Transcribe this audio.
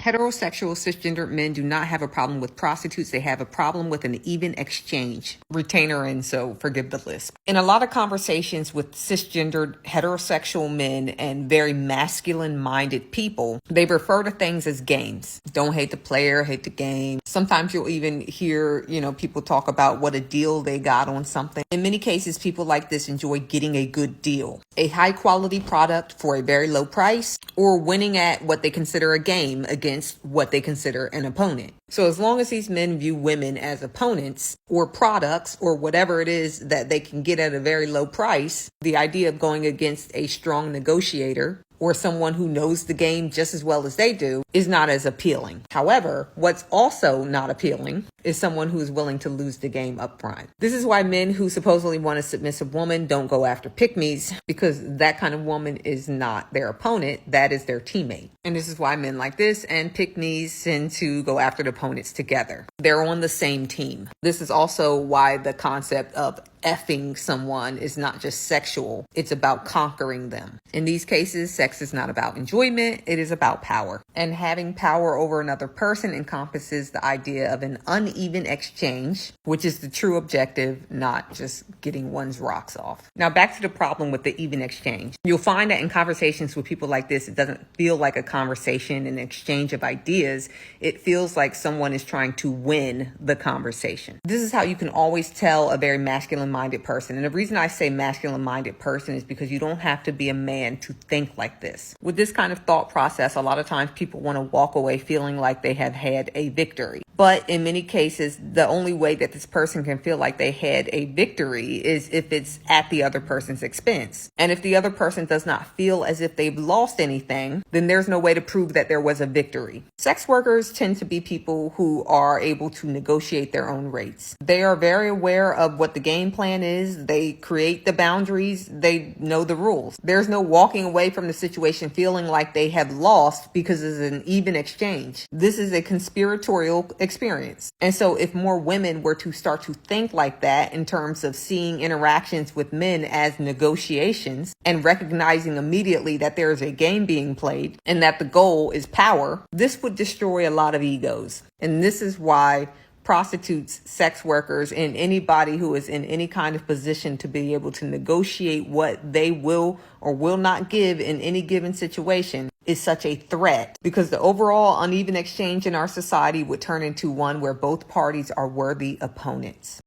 Heterosexual cisgendered men do not have a problem with prostitutes. They have a problem with an even exchange. Retainer and so forgive the lisp. In a lot of conversations with cisgendered heterosexual men and very masculine-minded people, they refer to things as games. Don't hate the player, hate the game. Sometimes you'll even hear, people talk about what a deal they got on something. In many cases, people like this enjoy getting a good deal, a high-quality product for a very low price, or winning at what they consider a game against what they consider an opponent. So as long as these men view women as opponents or products or whatever it is that they can get at a very low price, the idea of going against a strong negotiator or someone who knows the game just as well as they do is not as appealing. However, what's also not appealing is someone who is willing to lose the game up front. This is why men who supposedly want a submissive woman don't go after pick-me's, because that kind of woman is not their opponent, that is their teammate. And this is why men like this and pick-me's tend to go after the opponents together. They're on the same team. This is also why the concept of effing someone is not just sexual, it's about conquering them. In these cases, sex is not about enjoyment, it is about power. And having power over another person encompasses the idea of an uneven exchange, which is the true objective, not just getting one's rocks off. Now back to the problem with the even exchange. You'll find that in conversations with people like this, it doesn't feel like a conversation, an exchange of ideas. It feels like someone is trying to win the conversation. This is how you can always tell a very masculine-minded person. And the reason I say masculine-minded person is because you don't have to be a man to think like this. With this kind of thought process, a lot of times people want to walk away feeling like they have had a victory. But in many cases, the only way that this person can feel like they had a victory is if it's at the other person's expense. And if the other person does not feel as if they've lost anything, then there's no way to prove that there was a victory. Sex workers tend to be people who are able to negotiate their own rates. They are very aware of what the game plan is. They create the boundaries. They know the rules. There's no walking away from the situation feeling like they have lost because it's an even exchange. This is a conspiratorial experience. And so if more women were to start to think like that in terms of seeing interactions with men as negotiations and recognizing immediately that there is a game being played and that the goal is power, this would destroy a lot of egos. And this is why prostitutes, sex workers, and anybody who is in any kind of position to be able to negotiate what they will or will not give in any given situation is such a threat, because the overall uneven exchange in our society would turn into one where both parties are worthy opponents.